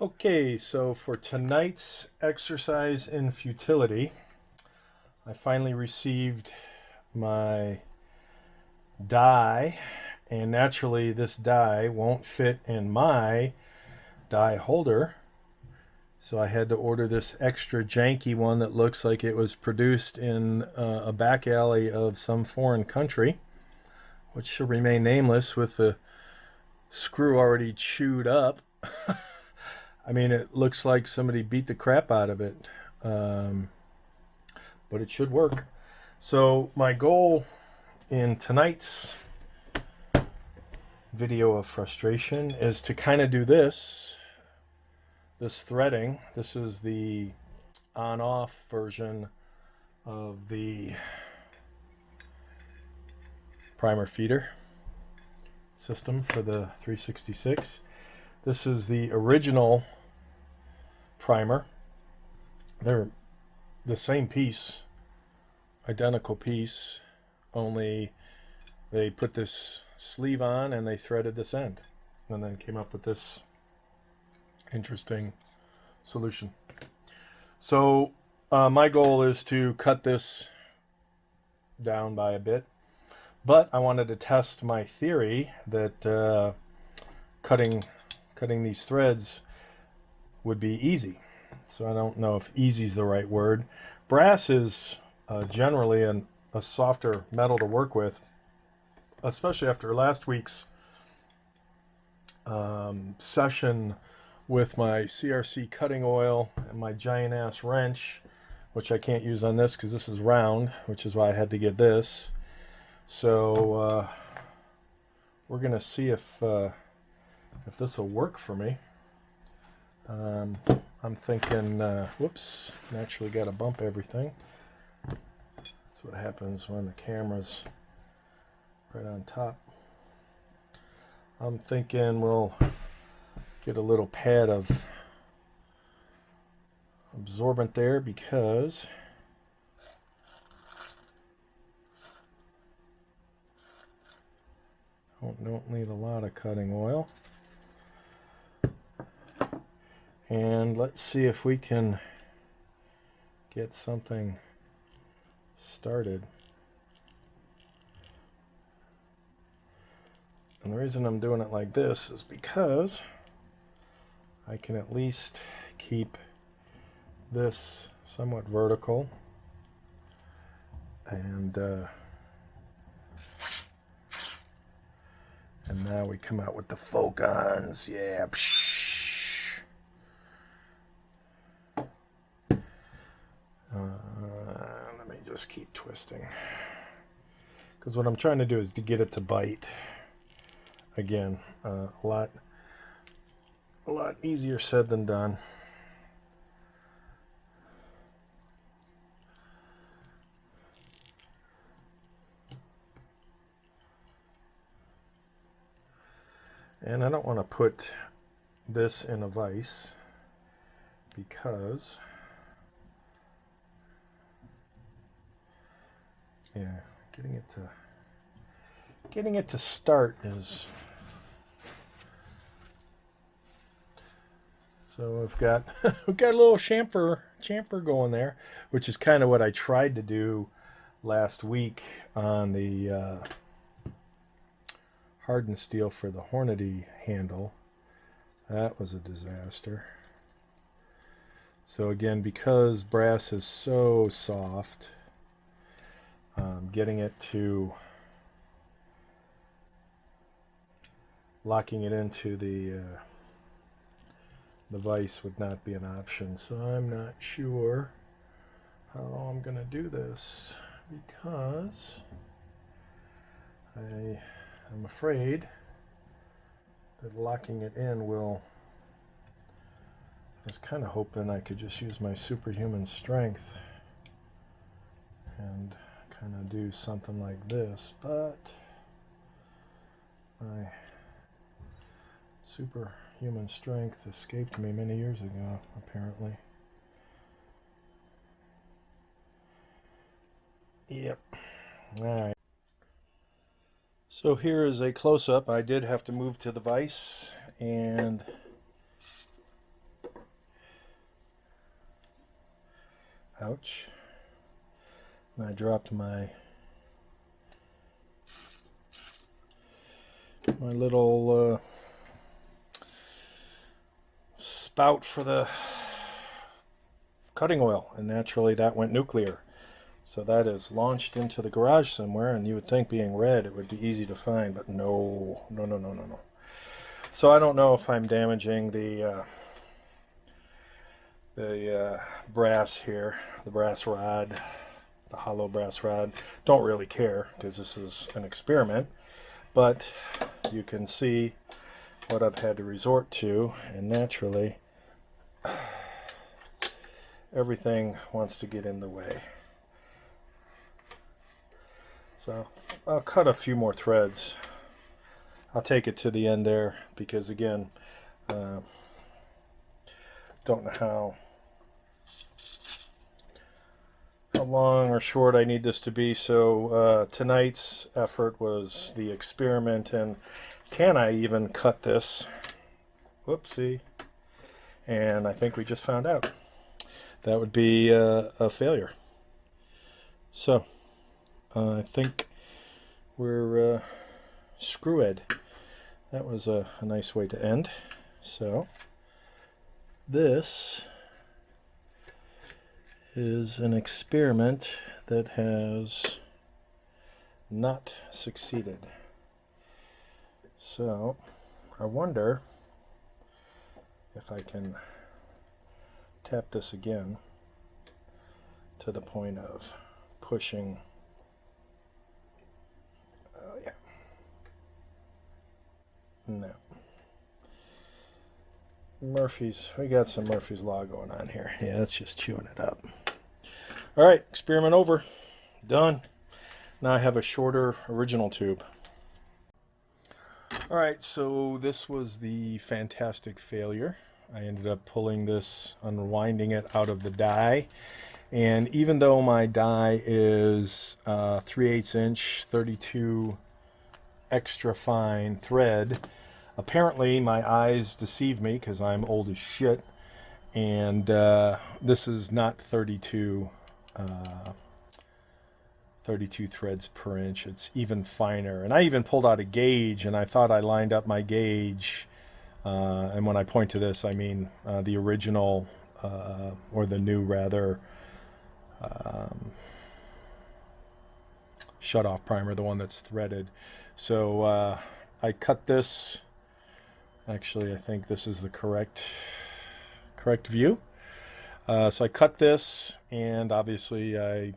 Okay, so for tonight's exercise in futility, I finally received my die, and naturally this die won't fit in my die holder, so I had to order this extra janky one that looks like it was produced in a back alley of some foreign country, which shall remain nameless, with the screw already chewed up. I mean, it looks like somebody beat the crap out of it, um, but it should work. So my goal in tonight's video of frustration is to kind of do this threading. This is the on-off version of the primer feeder system for the 366. This is the original primer. They're the same piece, identical piece, only they put this sleeve on and they threaded this end and then came up with this interesting solution. So my goal is to cut this down by a bit, but I wanted to test my theory that cutting these threads would be easy. So I don't know if easy is the right word. Brass is generally a softer metal to work with, especially after last week's session with my CRC cutting oil and my giant ass wrench, which I can't use on this because this is round, which is why I had to get this. So we're gonna see if this will work for me. I'm thinking, whoops, naturally got to bump everything. That's what happens when the camera's right on top. I'm thinking we'll get a little pad of absorbent there because don't need a lot of cutting oil. And let's see if we can get something started. And the reason I'm doing it like this is because I can at least keep this somewhat vertical. And now we come out with the Focons. Yeah. Let me just keep twisting, because what I'm trying to do is to get it to bite. Again, a lot easier said than done. And I don't want to put this in a vise because getting it to start is. So we've got a little chamfer going there, which is kind of what I tried to do last week on the hardened steel for the Hornady handle. That was a disaster. So again, because brass is so soft, getting it to locking it into the vise would not be an option. So I'm not sure how I'm going to do this, because I'm afraid that locking it in will. I was kind of hoping I could just use my superhuman strength and kind of do something like this, but my superhuman strength escaped me many years ago, apparently. Yep. All right. So here is a close-up. I did have to move to the vise, and Ouch. And I dropped my little spout for the cutting oil, and naturally that went nuclear. So that is launched into the garage somewhere, and you would think being red it would be easy to find, but no. So I don't know if I'm damaging the brass here, the brass rod, the hollow brass rod. Don't really care because this is an experiment, but you can see what I've had to resort to, and naturally everything wants to get in the way. So I'll cut a few more threads. I'll take it to the end there because, again, don't know how long or short I need this to be. So tonight's effort was the experiment, and can I even cut this? Whoopsie. And I think we just found out. That would be a failure. So I think we're screwed. That was a nice way to end. So this is an experiment that has not succeeded. So I wonder if I can tap this again to the point of pushing. Yeah. No. Murphy's, we got some Murphy's Law going on here. Yeah, that's just chewing it up. All right, experiment over. Done. Now I have a shorter original tube. All right, so this was the fantastic failure. I ended up pulling this, unwinding it out of the die. And even though my die is 3/8 inch, 32 extra fine thread, apparently my eyes deceive me because I'm old as shit. And this is not 32 threads per inch. It's even finer. And I even pulled out a gauge, and I thought I lined up my gauge. And when I point to this, I mean the original, or the new rather, shut-off primer, the one that's threaded. So I cut this. Actually, I think this is the correct view. So I cut this, and obviously I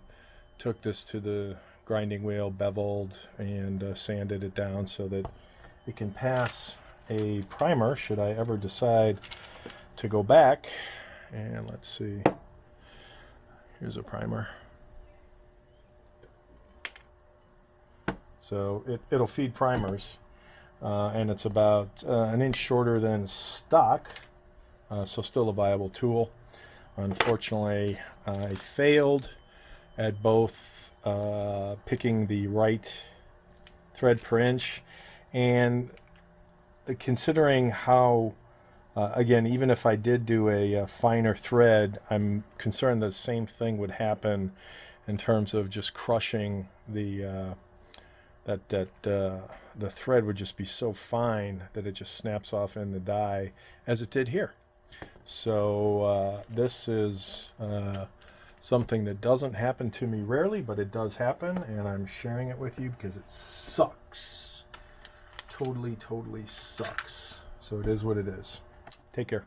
took this to the grinding wheel, beveled, and sanded it down so that it can pass a primer should I ever decide to go back. And let's see, here's a primer. So it'll feed primers, and it's about an inch shorter than stock, so still a viable tool. Unfortunately, I failed at both picking the right thread per inch, and considering how, again, even if I did do a finer thread, I'm concerned the same thing would happen in terms of just crushing the the thread would just be so fine that it just snaps off in the die, as it did here. So this is something that doesn't happen to me rarely, but it does happen, and I'm sharing it with you because it sucks. Totally sucks. So it is what it is. Take care.